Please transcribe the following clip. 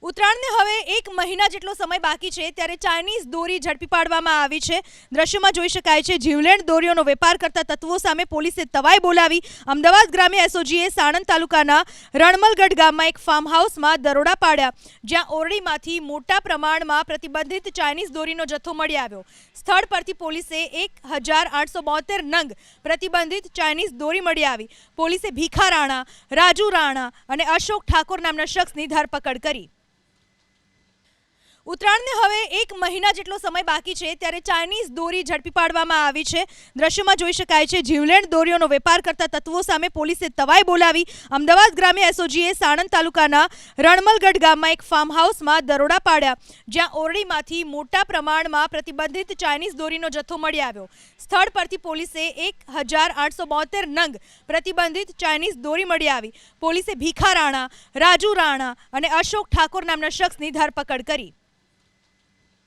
ઉત્તરાયણને હવે એક મહિના જેટલો સમય બાકી છે ત્યારે ચાઇનીઝ દોરી ઝડપી પાડવામાં આવી છે। દ્રશ્યમાં જોઈ શકાય છે જીવલેણ દોરીઓનો વેપાર કરતા તત્વો સામે પોલીસે તવાઈ બોલાવી। અમદાવાદ ગ્રામ્ય એસઓજીએ સાણંદ તાલુકાના રણમલગઢ ગામમાં એક ફાર્મ હાઉસમાં દરોડા પાડ્યા, જ્યાં ઓરડીમાંથી મોટા પ્રમાણમાં પ્રતિબંધિત ચાઇનીઝ દોરીનો જથ્થો મળી આવ્યો। સ્થળ પરથી પોલીસે 1872 નંગ પ્રતિબંધિત ચાઇનીઝ દોરી મળી આવી। પોલીસે ભીખા રાણા, રાજુ રાણા અને અશોક ઠાકોર નામના શખ્સની ધરપકડ કરી। ઉત્તરાયણને હવે એક મહિના જેટલો સમય બાકી છે ત્યારે ચાઇનીઝ દોરી ઝડપી પાડવામાં આવી છે। દ્રશ્યમાં જોઈ શકાય છે જીવલેણ દોરીઓનો વેપાર કરતા તત્વો સામે પોલીસે તવાઈ બોલાવી। અમદાવાદ ગ્રામ્ય એસઓજીએ સાણંદ તાલુકાના રણમલગઢ ગામમાં એક ફાર્મ હાઉસમાં દરોડા પાડ્યા, જ્યાં ઓરડીમાંથી મોટા પ્રમાણમાં પ્રતિબંધિત ચાઇનીઝ દોરીનો જથ્થો મળી આવ્યો। સ્થળ પરથી પોલીસે 1872 નંગ પ્રતિબંધિત ચાઇનીઝ દોરી મળી આવી। પોલીસે ભીખા રાણા, રાજુ રાણા અને અશોક ઠાકોર નામના શખ્સની ધરપકડ કરી।